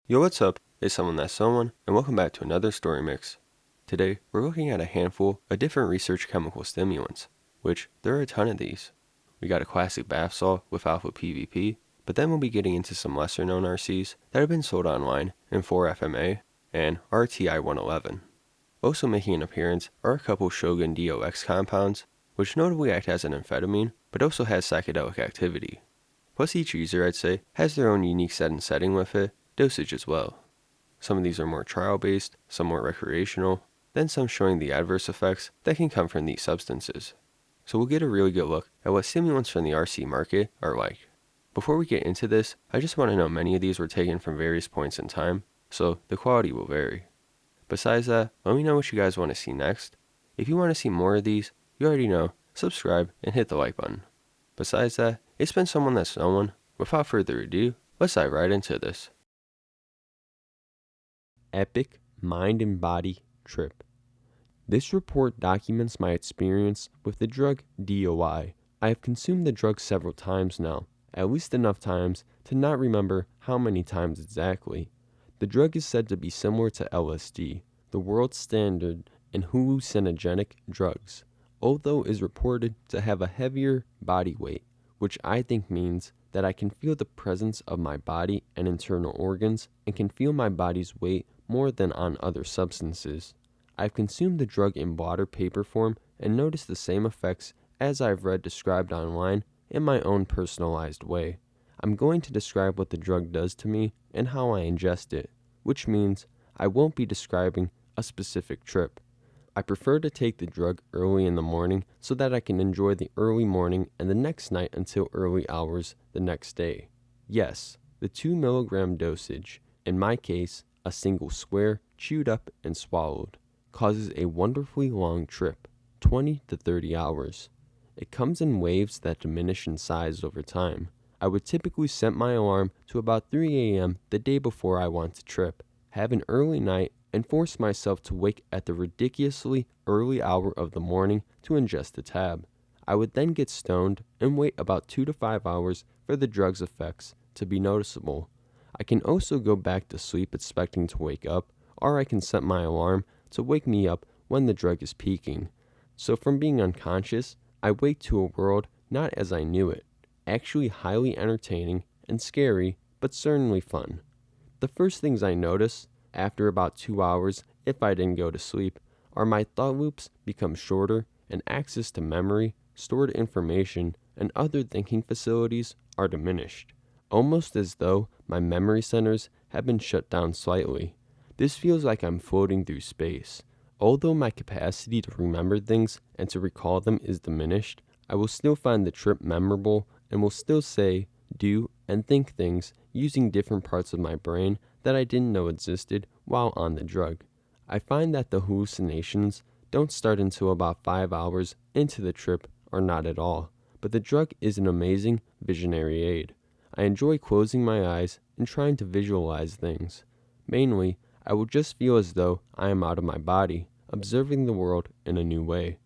Yo, what's up? It's Someone That's Someone, and welcome back to another Story Mix. Today, we're looking at a handful of different research chemical stimulants, which there are a ton of these. We got a classic bath salt with alpha PVP, but then we'll be getting into some lesser known RCs that have been sold online in 4-FMA and RTI 111. Also making an appearance are a couple Shogun DOX compounds, which notably act as an amphetamine, but also has psychedelic activity. Plus each user, I'd say, has their own unique set and setting with it, dosage as well. Some of these are more trial-based, some more recreational, then some showing the adverse effects that can come from these substances. So we'll get a really good look at what stimulants from the RC market are like. Before we get into this, I just want to know many of these were taken from various points in time, so the quality will vary. Besides that, let me know what you guys want to see next. If you want to see more of these, you already know, subscribe and hit the like button. Besides that, it's been Someone That's Someone. Without further ado, let's dive right into this. Epic mind and body trip. This report documents my experience with the drug DOI. I have consumed the drug several times now, at least enough times to not remember how many times exactly. The drug is said to be similar to LSD, the world standard in hallucinogenic drugs, although is reported to have a heavier body weight, which I think means that I can feel the presence of my body and internal organs and can feel my body's weight more than on other substances. I've consumed the drug in water paper form and noticed the same effects as I've read described online in my own personalized way. I'm going to describe what the drug does to me and how I ingest it, which means I won't be describing a specific trip. I prefer to take the drug early in the morning so that I can enjoy the early morning and the next night until early hours the next day. Yes, the 2 milligram dosage, in my case, a single square chewed up and swallowed, causes a wonderfully long trip, 20 to 30 hours. It comes in waves that diminish in size over time. I would typically set my alarm to about 3 a.m. the day before I want to trip, have an early night, and force myself to wake at the ridiculously early hour of the morning to ingest the tab. I would then get stoned and wait about 2 to 5 hours for the drug's effects to be noticeable. I can also go back to sleep expecting to wake up, or I can set my alarm to wake me up when the drug is peaking. So from being unconscious, I wake to a world not as I knew it, actually highly entertaining and scary, but certainly fun. The first things I notice, after about 2 hours, if I didn't go to sleep, are my thought loops become shorter and access to memory, stored information, and other thinking facilities are diminished, almost as though my memory centers have been shut down slightly. This feels like I'm floating through space. Although my capacity to remember things and to recall them is diminished, I will still find the trip memorable and will still say, do, and think things using different parts of my brain that I didn't know existed while on the drug. I find that the hallucinations don't start until about 5 hours into the trip or not at all, but the drug is an amazing visionary aid. I enjoy closing my eyes and trying to visualize things. Mainly, I will just feel as though I am out of my body, observing the world in a new way.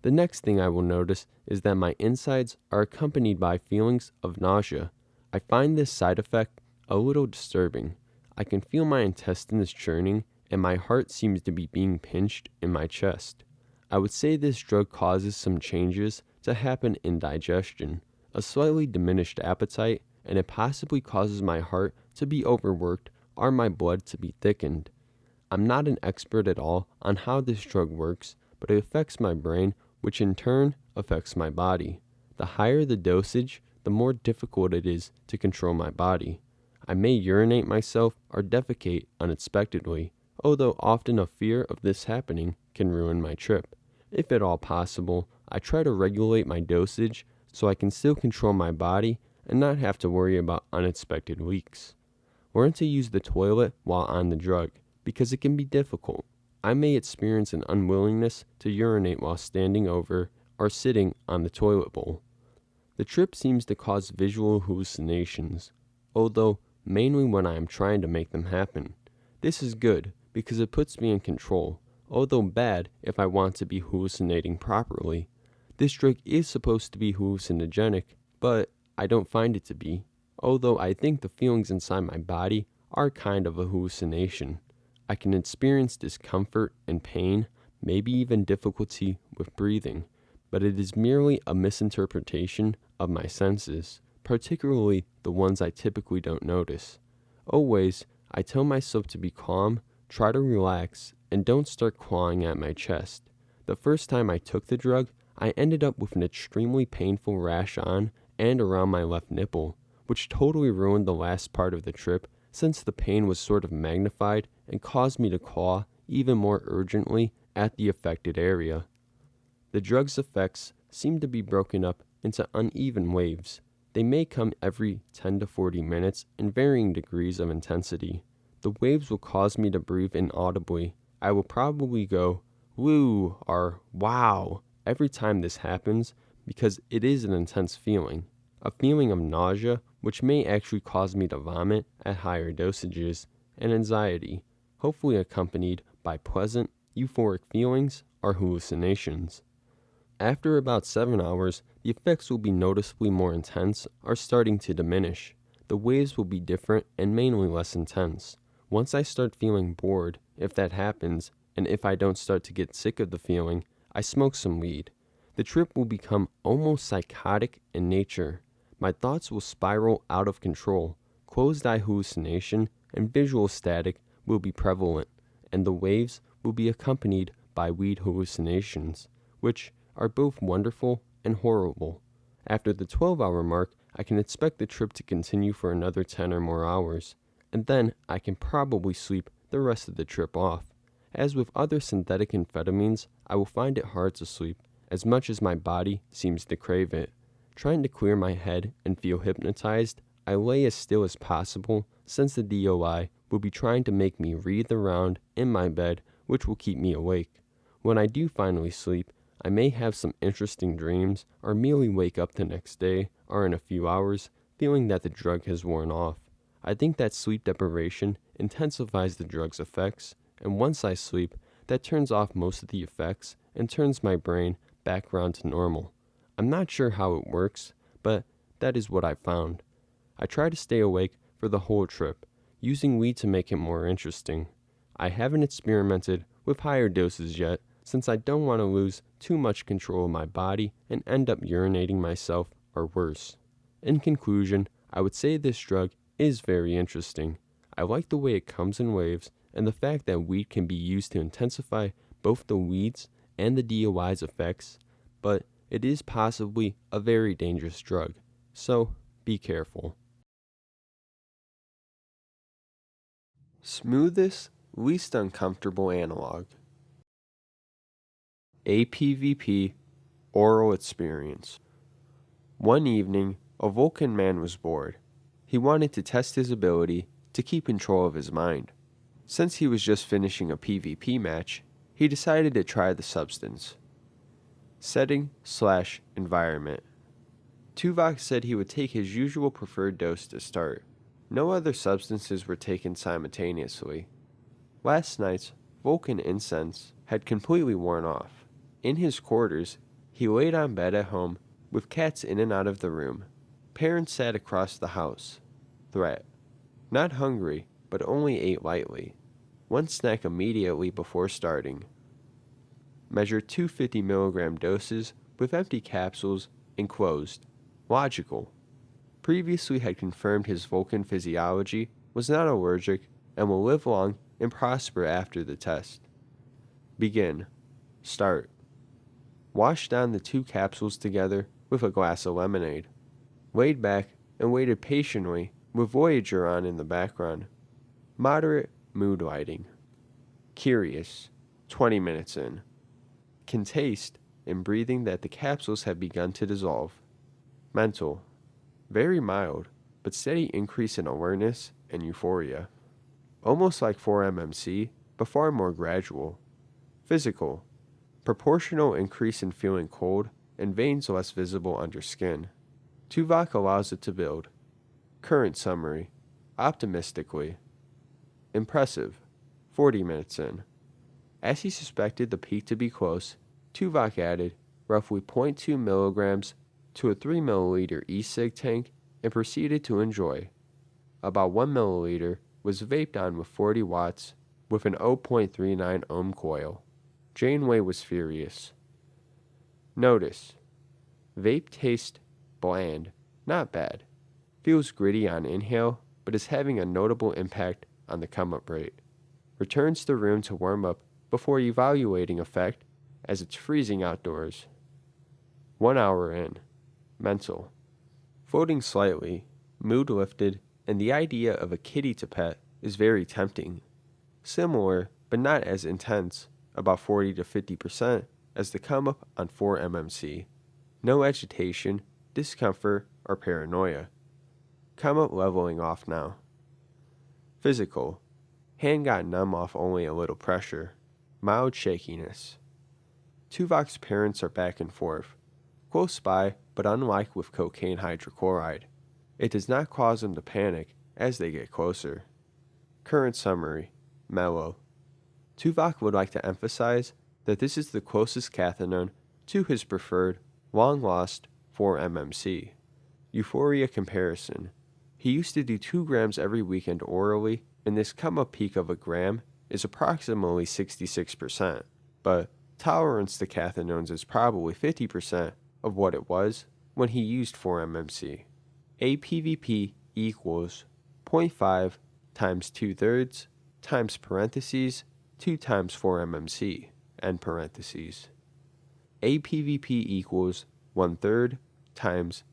The next thing I will notice is that my insides are accompanied by feelings of nausea. I find this side effect a little disturbing. I can feel my intestines churning and my heart seems to be being pinched in my chest. I would say this drug causes some changes to happen in digestion, a slightly diminished appetite, and it possibly causes my heart to be overworked or my blood to be thickened. I'm not an expert at all on how this drug works, but it affects my brain, which in turn affects my body. The higher the dosage, the more difficult it is to control my body. I may urinate myself or defecate unexpectedly, although often a fear of this happening can ruin my trip. If at all possible, I try to regulate my dosage so I can still control my body and not have to worry about unexpected leaks. Learn to use the toilet while on the drug, because it can be difficult. I may experience an unwillingness to urinate while standing over or sitting on the toilet bowl. The trip seems to cause visual hallucinations, although mainly when I am trying to make them happen. This is good because it puts me in control, although bad if I want to be hallucinating properly. This drug is supposed to be hallucinogenic, but I don't find it to be, although I think the feelings inside my body are kind of a hallucination. I can experience discomfort and pain, maybe even difficulty with breathing, but it is merely a misinterpretation of my senses, particularly the ones I typically don't notice. Always, I tell myself to be calm, try to relax, and don't start clawing at my chest. The first time I took the drug, I ended up with an extremely painful rash on and around my left nipple, which totally ruined the last part of the trip since the pain was sort of magnified and caused me to claw even more urgently at the affected area. The drug's effects seem to be broken up into uneven waves. They may come every 10 to 40 minutes in varying degrees of intensity. The waves will cause me to breathe inaudibly. I will probably go, woo, or wow, every time this happens because it is an intense feeling. A feeling of nausea, which may actually cause me to vomit at higher dosages, and anxiety, hopefully accompanied by pleasant, euphoric feelings or hallucinations. After about 7 hours, the effects will be noticeably more intense or starting to diminish. The waves will be different and mainly less intense. Once I start feeling bored, if that happens, and if I don't start to get sick of the feeling, I smoke some weed. The trip will become almost psychotic in nature. My thoughts will spiral out of control. Closed-eye hallucination and visual static will be prevalent, and the waves will be accompanied by weed hallucinations, which are both wonderful and horrible. After the 12-hour mark, I can expect the trip to continue for another 10 or more hours, and then I can probably sleep the rest of the trip off. As with other synthetic amphetamines, I will find it hard to sleep, as much as my body seems to crave it. Trying to clear my head and feel hypnotized, I lay as still as possible, since the DOI will be trying to make me writhe around in my bed, which will keep me awake. When I do finally sleep, I may have some interesting dreams, or merely wake up the next day, or in a few hours, feeling that the drug has worn off. I think that sleep deprivation intensifies the drug's effects, and once I sleep, that turns off most of the effects and turns my brain back around to normal. I'm not sure how it works, but that is what I found. I try to stay awake for the whole trip, using weed to make it more interesting. I haven't experimented with higher doses yet, since I don't want to lose too much control of my body and end up urinating myself or worse. In conclusion, I would say this drug is very interesting. I like the way it comes in waves and the fact that weed can be used to intensify both the weed's and the DOI's effects, but it is possibly a very dangerous drug, so be careful. Smoothest, least uncomfortable analog. APVP Oral Experience. One evening, a Vulcan man was bored. He wanted to test his ability to keep control of his mind. Since he was just finishing a PvP match, he decided to try the substance. Setting/environment. Tuvok said he would take his usual preferred dose to start. No other substances were taken simultaneously. Last night's Vulcan incense had completely worn off. In his quarters, he laid on bed at home with cats in and out of the room. Parents sat across the house. Threat. Not hungry, but only ate lightly. One snack immediately before starting. Measured 250 milligram doses with empty capsules enclosed. Logical. Previously had confirmed his Vulcan physiology was not allergic and will live long and prosper after the test. Begin. Start. Washed down the 2 capsules together with a glass of lemonade. Laid back and waited patiently with Voyager on in the background. Moderate mood lighting. Curious. 20 minutes in. Can taste in breathing that the capsules have begun to dissolve. Mental. Very mild, but steady increase in awareness and euphoria. Almost like 4-MMC, but far more gradual. Physical. Proportional increase in feeling cold and veins less visible under skin. Tuvok allows it to build. Current summary. Optimistically. Impressive. 40 minutes in. As he suspected the peak to be close, Tuvok added roughly 0.2 milligrams to a 3 milliliter e-cig tank and proceeded to enjoy. About 1 milliliter was vaped on with 40 watts with an 0.39 ohm coil. Janeway was furious. Notice: vape tastes bland, not bad. Feels gritty on inhale, but is having a notable impact on the come-up rate. Returns to room to warm up before evaluating effect as it's freezing outdoors. 1 hour in. Mental: floating slightly, mood lifted, and the idea of a kitty to pet is very tempting. Similar, but not as intense, about 40 to 50% as the come-up on 4-MMC. No agitation, discomfort, or paranoia. Come-up leveling off now. Physical: hand got numb off only a little pressure. Mild shakiness. Tuvok's parents are back and forth. Close by, but unlike with cocaine hydrochloride, it does not cause them to panic as they get closer. Current summary: mellow. Tuvok would like to emphasize that this is the closest cathinone to his preferred, long-lost 4-MMC. Euphoria comparison: he used to do 2 grams every weekend orally, and this come-up peak of a gram is approximately 66%, but tolerance to cathinones is probably 50% of what it was when he used 4-MMC. APVP equals 0.5 times 2/3 times parentheses 2 times 4-MMC, end parentheses. APVP equals 1/3 times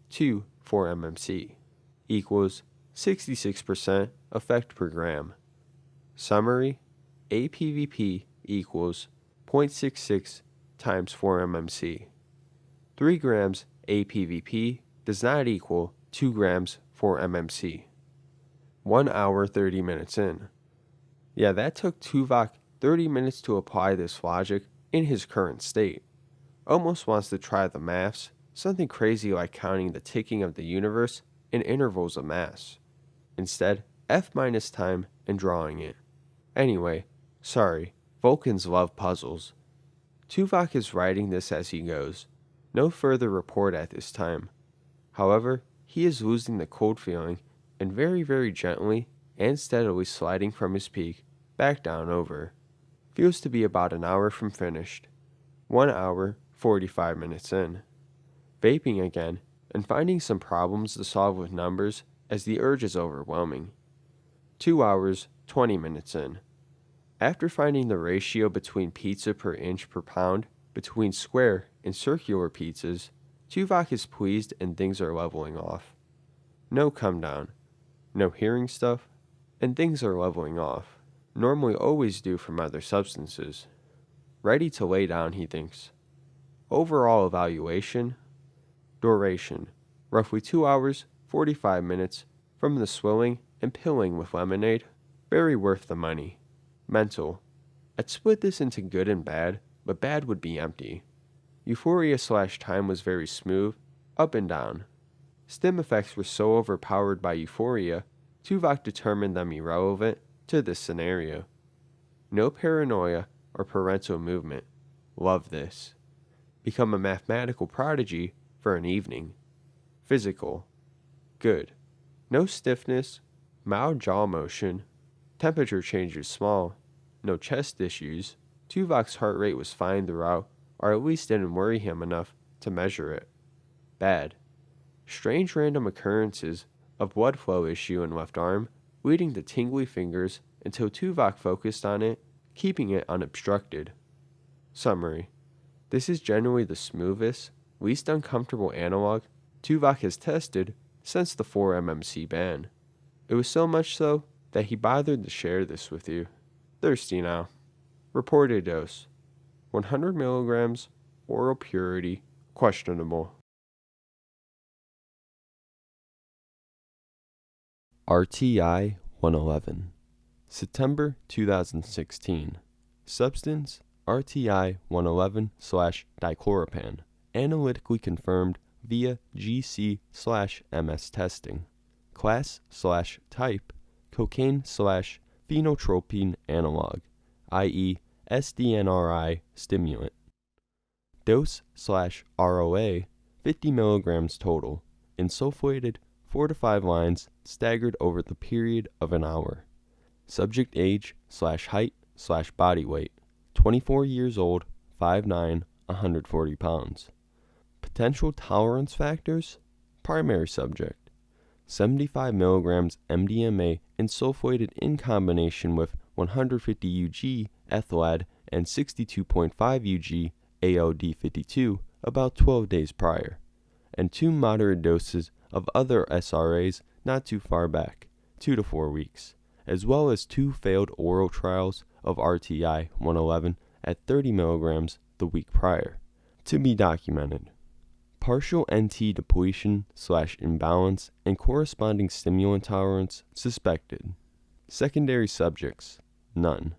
2 4-MMC equals 66% effect per gram. Summary: APVP equals 0.66 times 4-MMC. 3 grams APVP does not equal 2 grams 4-MMC. 1 hour 30 minutes in. Yeah, that took Tuvok 30 minutes to apply this logic in his current state. Almost wants to try the maths, something crazy like counting the ticking of the universe in intervals of mass. Instead, F minus time and drawing it. Anyway, sorry, Vulcans love puzzles. Tuvok is writing this as he goes. No further report at this time. However, he is losing the cold feeling and very, very gently and steadily sliding from his peak back down over. Feels to be about an hour from finished. 1 hour, 45 minutes in. Vaping again and finding some problems to solve with numbers as the urge is overwhelming. 2 hours, 20 minutes in. After finding the ratio between pizza per inch per pound between square and circular pizzas, Tuvok is pleased and things are leveling off. No come down, no hearing stuff, and things are leveling off. Normally always do from other substances. Ready to lay down, he thinks. Overall evaluation: duration, roughly 2 hours, 45 minutes from the swilling and pilling with lemonade. Very worth the money. Mental: I'd split this into good and bad, but bad would be empty. Euphoria/time was very smooth, up and down. Stim effects were so overpowered by euphoria, Tuvok determined them irrelevant to this scenario. No paranoia or parental movement. Love this. Become a mathematical prodigy for an evening. Physical: good. No stiffness, mild jaw motion, temperature changes small, no chest issues. Tuvok's heart rate was fine throughout, or at least didn't worry him enough to measure it. Bad: strange random occurrences of blood flow issue in left arm, leading to tingly fingers until Tuvok focused on it, keeping it unobstructed. Summary: this is generally the smoothest, least uncomfortable analog Tuvok has tested since the 4-MMC ban. It was so much so that he bothered to share this with you. Thirsty now. Reported dose: 100 milligrams, oral purity, questionable. RTI 111, September 2016. Substance RTI 111/Dichloropane, analytically confirmed via GC/MS testing. Class/type cocaine/phenotropine analog, i.e. SDNRI stimulant. Dose/ROA 50 milligrams total, insulfated 4 to 5 lines staggered over the period of an hour. Subject age/height/body weight, 24 years old, 5'9", 140 pounds. Potential tolerance factors: primary subject, 75 milligrams MDMA insulfated in combination with 150 UG ethelad and 62.5 UG ALD52 about 12 days prior, and 2 moderate doses of other SRAs not too far back, 2 to 4 weeks, as well as 2 failed oral trials of RTI 111 at 30 milligrams the week prior. To be documented. Partial NT depletion/imbalance and corresponding stimulant tolerance suspected. Secondary subjects: none.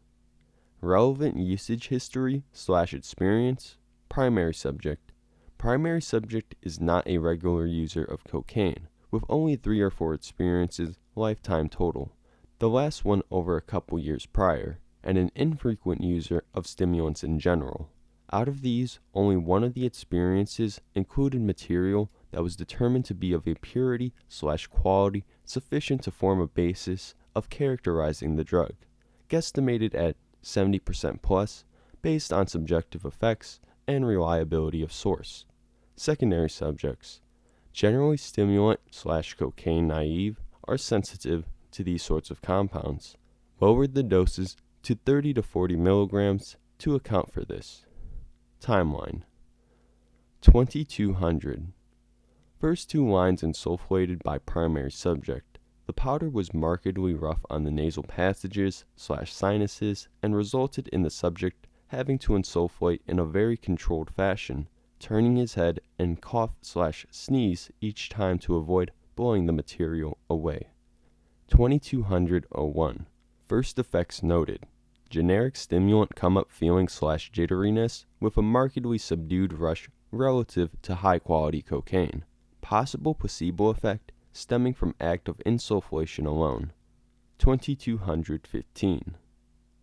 Relevant usage history/experience: primary subject. Primary subject is not a regular user of cocaine, with only 3 or 4 experiences lifetime total, the last one over a couple years prior, and an infrequent user of stimulants in general. Out of these, only one of the experiences included material that was determined to be of a purity/quality sufficient to form a basis of characterizing the drug, guesstimated at 70% plus, based on subjective effects and reliability of source. Secondary subjects: generally stimulant/cocaine naive, are sensitive to these sorts of compounds, lowered the doses to 30 to 40 milligrams to account for this. Timeline: 2200. First 2 lines insulfated by primary subject. The powder was markedly rough on the nasal passages/sinuses and resulted in the subject having to insulfate in a very controlled fashion, turning his head and cough/sneeze each time to avoid blowing the material away. 2201. First effects noted. Generic stimulant come-up feeling/jitteriness with a markedly subdued rush relative to high-quality cocaine. Possible placebo effect stemming from act of insulfation alone. 2215.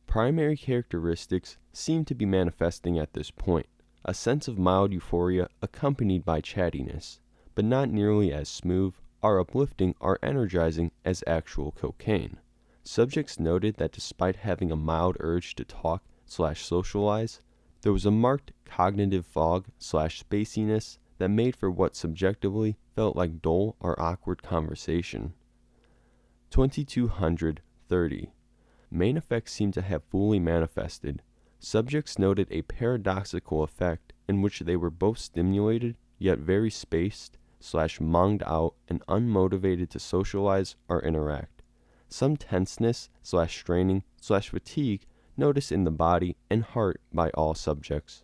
Primary characteristics seem to be manifesting at this point. A sense of mild euphoria accompanied by chattiness, but not nearly as smooth, or uplifting or energizing as actual cocaine. Subjects noted that despite having a mild urge to talk/socialize, there was a marked cognitive fog/spaciness that made for what subjectively felt like dull or awkward conversation. 2230. Main effects seem to have fully manifested. Subjects noted a paradoxical effect in which they were both stimulated yet very spaced/monged out and unmotivated to socialize or interact. Some tenseness/straining/fatigue noticed in the body and heart by all subjects.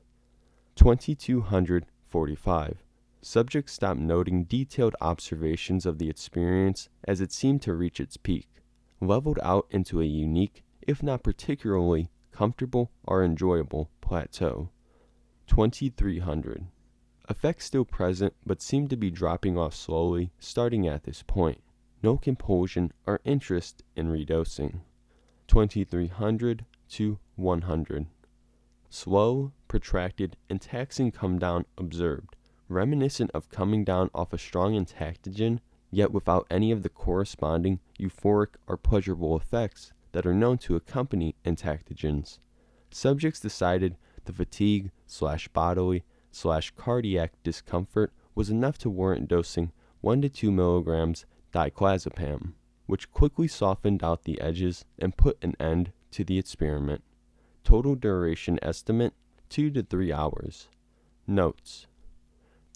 2245. Subjects stopped noting detailed observations of the experience as it seemed to reach its peak, leveled out into a unique, if not particularly comfortable or enjoyable, plateau. 2300. Effects still present but seem to be dropping off slowly starting at this point. No compulsion or interest in redosing. 2300 to 100. Slow, protracted, and taxing come down observed, reminiscent of coming down off a strong entactogen, yet without any of the corresponding euphoric or pleasurable effects that are known to accompany entactogens. Subjects decided the fatigue/bodily/cardiac discomfort was enough to warrant dosing 1 to 2 milligrams diclazepam, which quickly softened out the edges and put an end to the experiment. Total duration estimate 2 to 3 hours. Notes: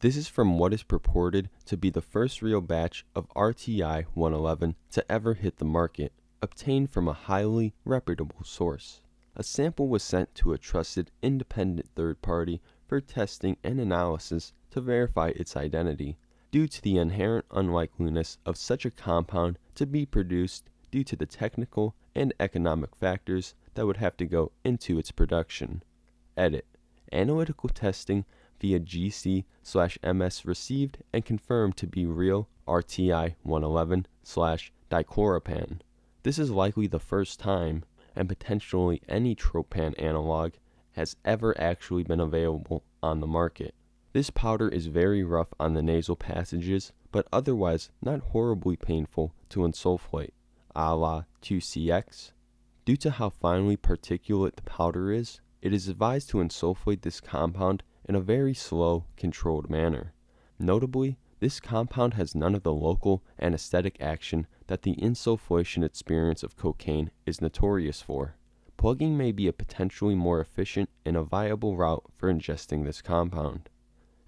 this is from what is purported to be the first real batch of RTI 111 to ever hit the market, obtained from a highly reputable source. A sample was sent to a trusted independent third party for testing and analysis to verify its identity, due to the inherent unlikeliness of such a compound to be produced due to the technical and economic factors that would have to go into its production. Edit. Analytical testing via GC/MS received and confirmed to be real RTI 111/dichloropane. This is likely the first time, and potentially any tropan analog, has ever actually been available on the market. This powder is very rough on the nasal passages, but otherwise not horribly painful to insulfate, a la 2CX, Due to how finely particulate the powder is, it is advised to insulfate this compound in a very slow, controlled manner. Notably, this compound has none of the local anesthetic action that the insulfation experience of cocaine is notorious for. Plugging may be a potentially more efficient and a viable route for ingesting this compound.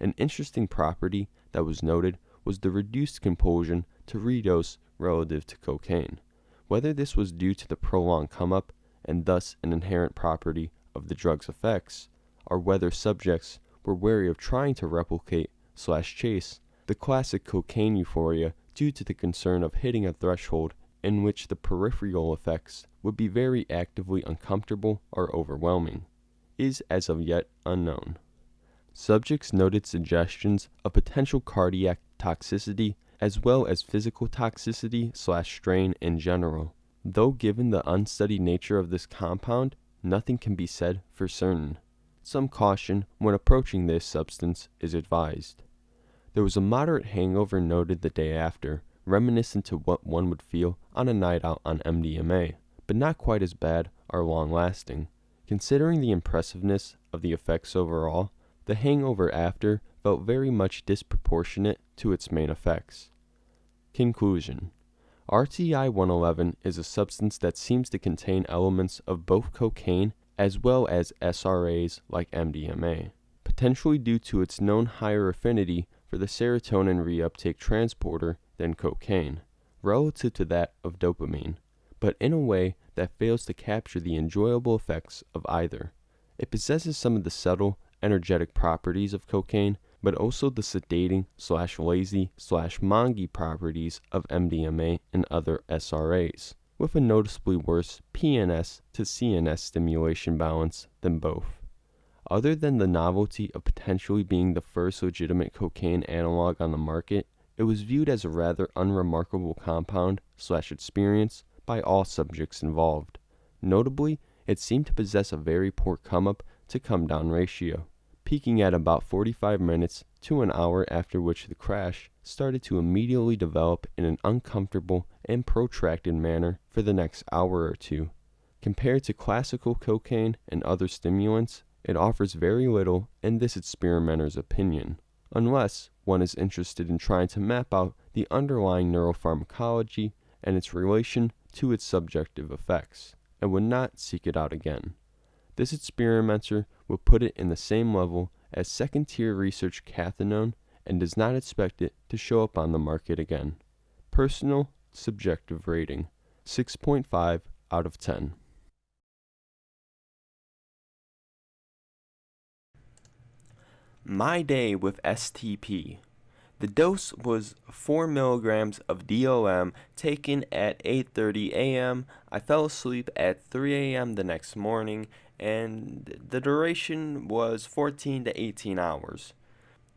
An interesting property that was noted was the reduced compulsion to redose relative to cocaine. Whether this was due to the prolonged come-up and thus an inherent property of the drug's effects, or whether subjects were wary of trying to replicate/chase the classic cocaine euphoria due to the concern of hitting a threshold in which the peripheral effects would be very actively uncomfortable or overwhelming, is as of yet unknown. Subjects noted suggestions of potential cardiac toxicity as well as physical toxicity/strain in general. Though given the unstudied nature of this compound, nothing can be said for certain. Some caution when approaching this substance is advised. There was a moderate hangover noted the day after, reminiscent to what one would feel on a night out on MDMA, but not quite as bad or long-lasting. Considering the impressiveness of the effects overall, the hangover after felt very much disproportionate to its main effects. Conclusion: RTI-111 is a substance that seems to contain elements of both cocaine as well as SRAs like MDMA, potentially due to its known higher affinity for the serotonin reuptake transporter than cocaine, relative to that of dopamine, but in a way that fails to capture the enjoyable effects of either. It possesses some of the subtle, energetic properties of cocaine, but also the sedating/lazy/mongy properties of MDMA and other SRAs, with a noticeably worse PNS to CNS stimulation balance than both. Other than the novelty of potentially being the first legitimate cocaine analog on the market, it was viewed as a rather unremarkable compound/experience by all subjects involved. Notably, it seemed to possess a very poor come-up to come-down ratio, peaking at about 45 minutes to an hour, after which the crash started to immediately develop in an uncomfortable and protracted manner for the next hour or two. Compared to classical cocaine and other stimulants, it offers very little in this experimenter's opinion, unless one is interested in trying to map out the underlying neuropharmacology and its relation to its subjective effects, and would not seek it out again. This experimenter would put it in the same level as second-tier research cathinone and does not expect it to show up on the market again. Personal, subjective rating, 6.5 out of 10. My day with STP. The dose was 4 milligrams of DOM taken at 8:30 a.m. I fell asleep at 3 a.m. the next morning, and the duration was 14 to 18 hours.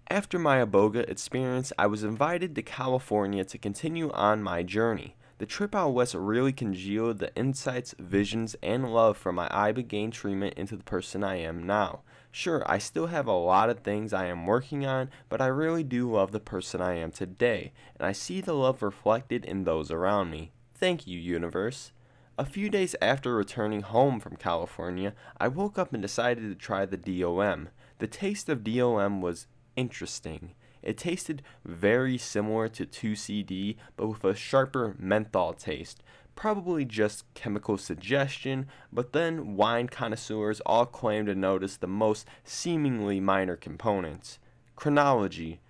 After my Iboga experience, I was invited to California to continue on my journey. The trip out west really congealed the insights, visions, and love from my Ibogaine treatment into the person I am now. Sure, I still have a lot of things I am working on, but I really do love the person I am today, and I see the love reflected in those around me. Thank you, universe. A few days after returning home from California, I woke up and decided to try the DOM. The taste of DOM was interesting. It tasted very similar to 2CD, but with a sharper menthol taste. Probably just chemical suggestion, but then wine connoisseurs all claim to notice the most seemingly minor components. Chronology: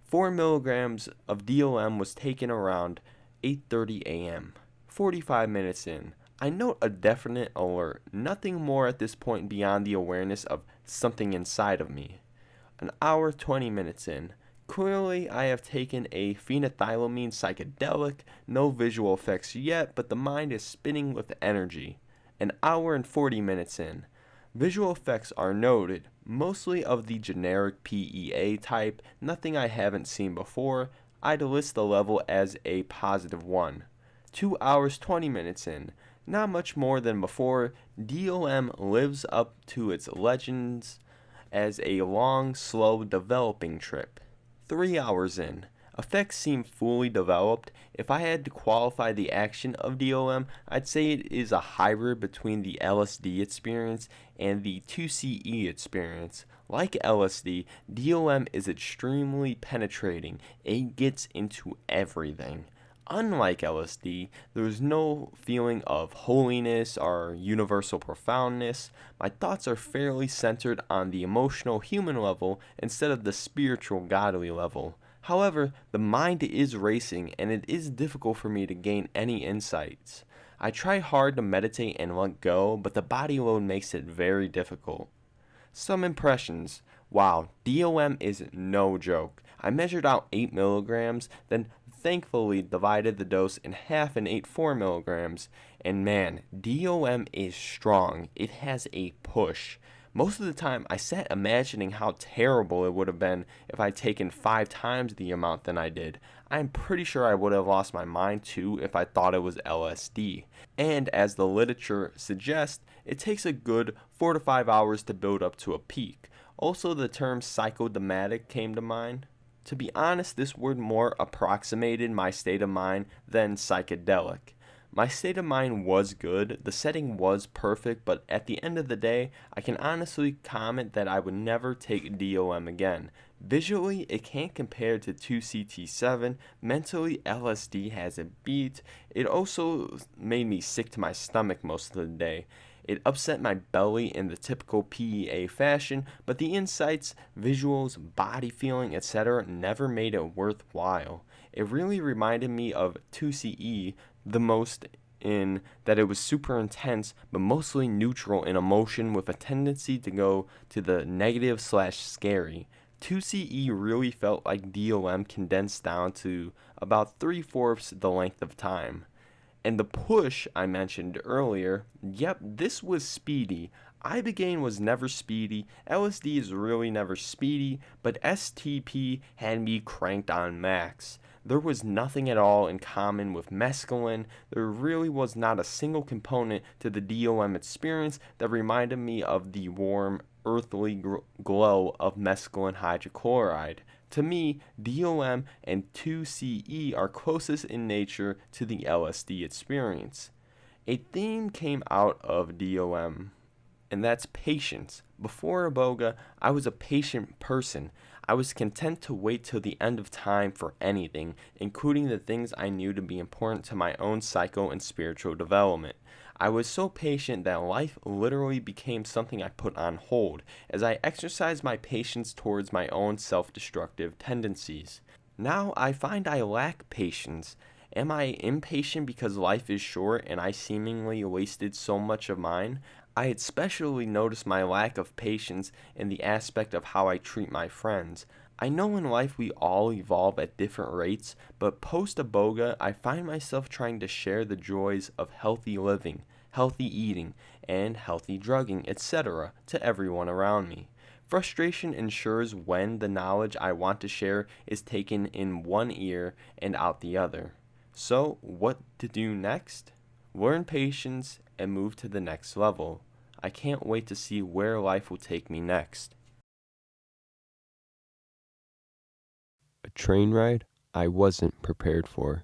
4 milligrams of DOM was taken around 8:30 a.m. 45 minutes in, I note a definite alert, nothing more at this point beyond the awareness of something inside of me. An hour 20 minutes in, clearly I have taken a phenethylamine psychedelic, no visual effects yet, but the mind is spinning with energy. An hour and 40 minutes in, visual effects are noted, mostly of the generic PEA type, nothing I haven't seen before. I'd list the level as a +1. 2 hours 20 minutes in, not much more than before. DOM lives up to its legends as a long, slow developing trip. 3 hours in, Effects seem fully developed. If I had to qualify the action of DOM, I'd say it is a hybrid between the LSD experience and the 2CE experience. Like LSD, DOM is extremely penetrating. It gets into everything. Unlike LSD, there's no feeling of holiness or universal profoundness. My thoughts are fairly centered on the emotional human level instead of the spiritual godly level. However, the mind is racing and it is difficult for me to gain any insights. I try hard to meditate and let go, but the body load makes it very difficult. Some impressions. Wow, DOM is no joke. I measured out 8 milligrams, then thankfully divided the dose in half and ate 4 milligrams. And man, DOM is strong. It has a push. Most of the time, I sat imagining how terrible it would have been if I'd taken 5 times the amount than I did. I'm pretty sure I would have lost my mind too if I thought it was LSD. And as the literature suggests, it takes a good 4 to 5 hours to build up to a peak. Also, the term psychodymatic came to mind. To be honest, this word more approximated my state of mind than psychedelic. My state of mind was good, the setting was perfect, but at the end of the day, I can honestly comment that I would never take DOM again. Visually, it can't compare to 2CT7. Mentally, LSD has it beat. It also made me sick to my stomach most of the day. It upset my belly in the typical PEA fashion, but the insights, visuals, body feeling, etc. never made it worthwhile. It really reminded me of 2CE the most in that it was super intense, but mostly neutral in emotion with a tendency to go to the negative/scary. 2CE really felt like DOM condensed down to about 3/4 the length of time. And the push I mentioned earlier, yep, this was speedy. Ibogaine was never speedy, LSD is really never speedy, but STP had me cranked on max. There was nothing at all in common with mescaline. There really was not a single component to the DOM experience that reminded me of the warm, earthly glow of mescaline hydrochloride. To me, DOM and 2CE are closest in nature to the LSD experience. A theme came out of DOM, and that's patience. Before Iboga, I was a patient person. I was content to wait till the end of time for anything, including the things I knew to be important to my own psycho and spiritual development. I was so patient that life literally became something I put on hold as I exercised my patience towards my own self-destructive tendencies. Now I find I lack patience. Am I impatient because life is short and I seemingly wasted so much of mine? I especially notice my lack of patience in the aspect of how I treat my friends. I know in life we all evolve at different rates, but post-Iboga, I find myself trying to share the joys of healthy living, healthy eating, and healthy drugging, etc. to everyone around me. Frustration ensures when the knowledge I want to share is taken in one ear and out the other. So, what to do next? Learn patience and move to the next level. I can't wait to see where life will take me next. A train ride I wasn't prepared for.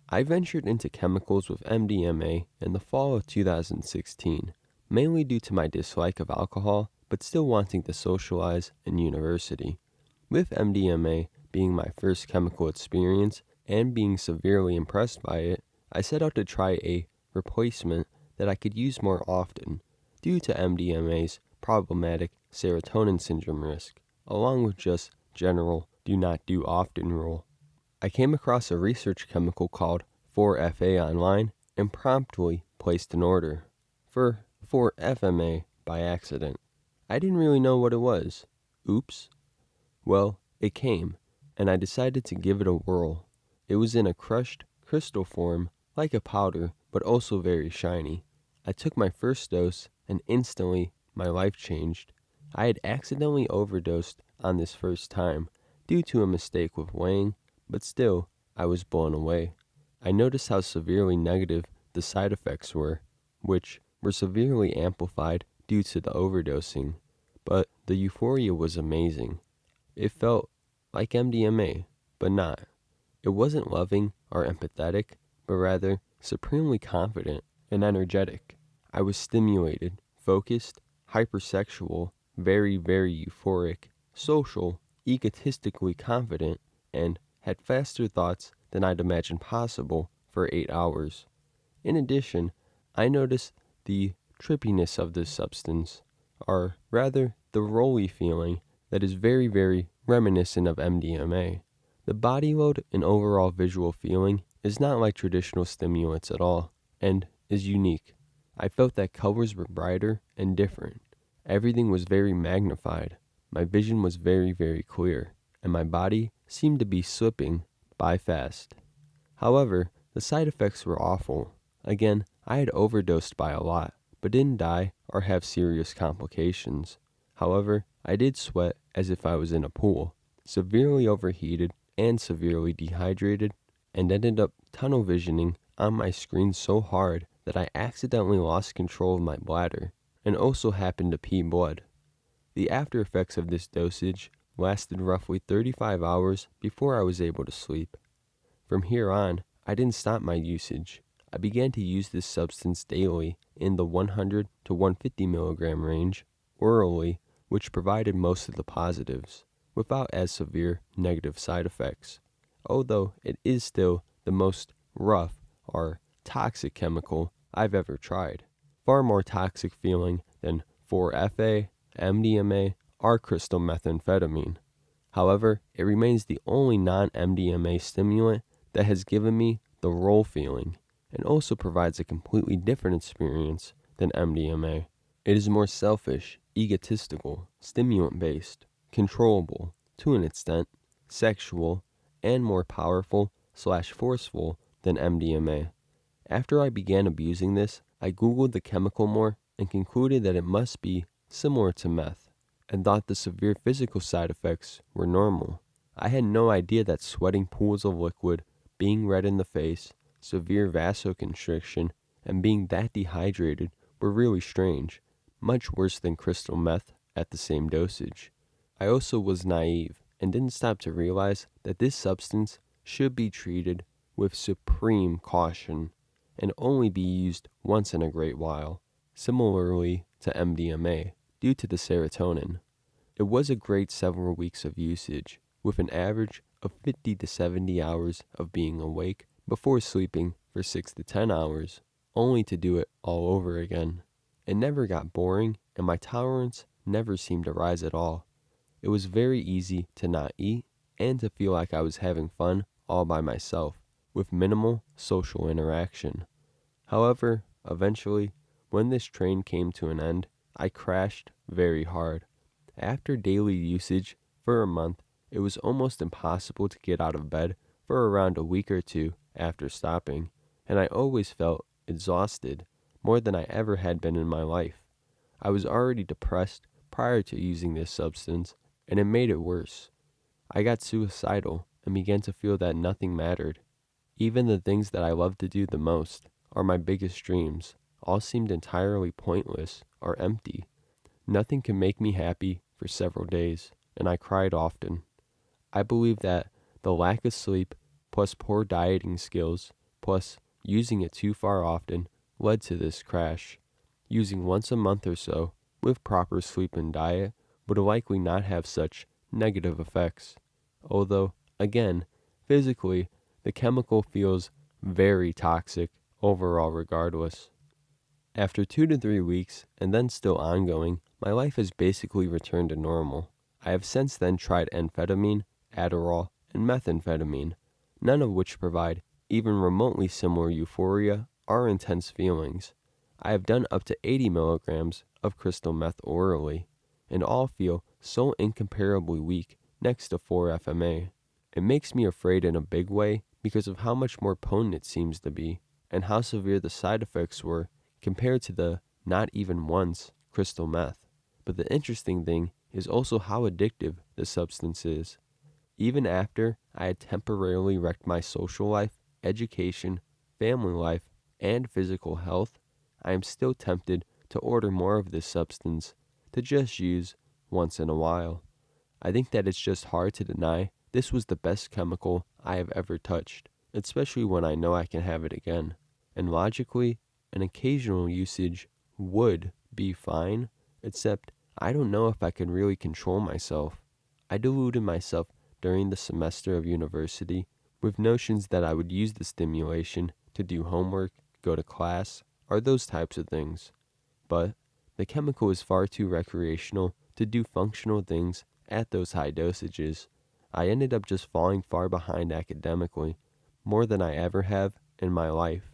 I ventured into chemicals with MDMA in the fall of 2016, mainly due to my dislike of alcohol, but still wanting to socialize in university. With MDMA being my first chemical experience and being severely impressed by it, I set out to try a replacement that I could use more often due to MDMA's problematic serotonin syndrome risk, along with just general do not do often rule. I came across a research chemical called 4FA online and promptly placed an order for 4FMA by accident. I didn't really know what it was. Oops. Well, it came, and I decided to give it a whirl. It was in a crushed crystal form, like a powder, but also very shiny. I took my first dose, and instantly my life changed. I had accidentally overdosed on this first time, due to a mistake with weighing, but still, I was blown away. I noticed how severely negative the side effects were, which were severely amplified due to the overdosing, but the euphoria was amazing. It felt like MDMA, but not. It wasn't loving or empathetic, but rather supremely confident and energetic. I was stimulated, focused, hypersexual, very, very euphoric, social, egotistically confident, and had faster thoughts than I'd imagined possible for 8 hours. In addition, I noticed the trippiness of this substance, or rather the rolly feeling that is very, very reminiscent of MDMA. The body load and overall visual feeling is not like traditional stimulants at all, and is unique. I felt that colors were brighter and different. Everything was very magnified. My vision was very, very clear, and my body seemed to be slipping by fast. However, the side effects were awful. Again, I had overdosed by a lot, but didn't die or have serious complications. However, I did sweat as if I was in a pool, severely overheated and severely dehydrated, and ended up tunnel visioning on my screen so hard that I accidentally lost control of my bladder, and also happened to pee blood. The after effects of this dosage lasted roughly 35 hours before I was able to sleep. From here on, I didn't stop my usage. I began to use this substance daily in the 100 to 150 milligram range, orally, which provided most of the positives, without as severe negative side effects, although it is still the most rough or toxic chemical I've ever tried. Far more toxic feeling than 4-FA, MDMA, or crystal methamphetamine. However, it remains the only non-MDMA stimulant that has given me the roll feeling, and also provides a completely different experience than MDMA. It is more selfish, egotistical, stimulant-based, controllable, to an extent, sexual, and more powerful/forceful than MDMA. After I began abusing this, I googled the chemical more and concluded that it must be similar to meth, and thought the severe physical side effects were normal. I had no idea that sweating pools of liquid, being red in the face, severe vasoconstriction, and being that dehydrated were really strange, much worse than crystal meth at the same dosage. I also was naive and didn't stop to realize that this substance should be treated with supreme caution and only be used once in a great while, similarly to MDMA, due to the serotonin. It was a great several weeks of usage, with an average of 50 to 70 hours of being awake before sleeping for 6 to 10 hours, only to do it all over again. It never got boring, and my tolerance never seemed to rise at all. It was very easy to not eat and to feel like I was having fun all by myself, with minimal social interaction. However, eventually, when this train came to an end, I crashed very hard. After daily usage for a month, it was almost impossible to get out of bed for around a week or two after stopping, and I always felt exhausted, more than I ever had been in my life. I was already depressed prior to using this substance, and it made it worse. I got suicidal and began to feel that nothing mattered. Even the things that I loved to do the most, or my biggest dreams, all seemed entirely pointless or empty. Nothing could make me happy for several days, and I cried often. I believe that the lack of sleep, plus poor dieting skills, plus using it too far often, led to this crash. Using once a month or so, with proper sleep and diet, would likely not have such negative effects. Although, again, physically, the chemical feels very toxic overall regardless. After 2 to 3 weeks, and then still ongoing, my life has basically returned to normal. I have since then tried amphetamine, Adderall, and methamphetamine, none of which provide even remotely similar euphoria or intense feelings. I have done up to 80 milligrams of crystal meth orally, and all feel so incomparably weak next to 4-FMA. It makes me afraid in a big way because of how much more potent it seems to be, and how severe the side effects were compared to the not even once crystal meth. But the interesting thing is also how addictive the substance is. Even after I had temporarily wrecked my social life, education, family life, and physical health, I am still tempted to order more of this substance to just use once in a while. I think that it's just hard to deny this was the best chemical I have ever touched, especially when I know I can have it again. And logically, an occasional usage would be fine, except I don't know if I could really control myself. I deluded myself during the semester of university with notions that I would use the stimulation to do homework, go to class, or those types of things. But the chemical is far too recreational to do functional things at those high dosages. I ended up just falling far behind academically, more than I ever have in my life.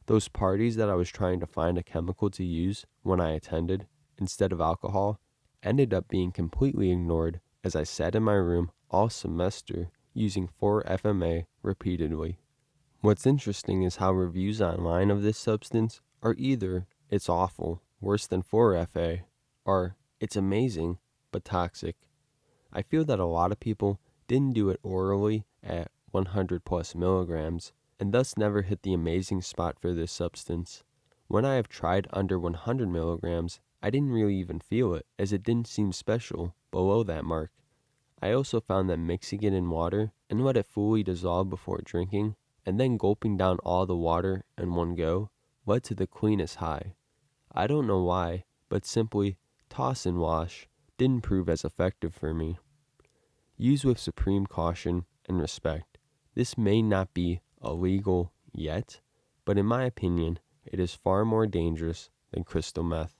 Those parties that I was trying to find a chemical to use when I attended, instead of alcohol, ended up being completely ignored as I sat in my room all semester using 4 FMA repeatedly. What's interesting is how reviews online of this substance are either it's awful, worse than 4FA, or it's amazing, but toxic. I feel that a lot of people didn't do it orally at 100 plus milligrams, and thus never hit the amazing spot for this substance. When I have tried under 100 milligrams, I didn't really even feel it, as it didn't seem special below that mark. I also found that mixing it in water and let it fully dissolve before drinking, and then gulping down all the water in one go, led to the cleanest high. I don't know why, but simply toss and wash didn't prove as effective for me. Use with supreme caution and respect. This may not be illegal yet, but in my opinion, it is far more dangerous than crystal meth.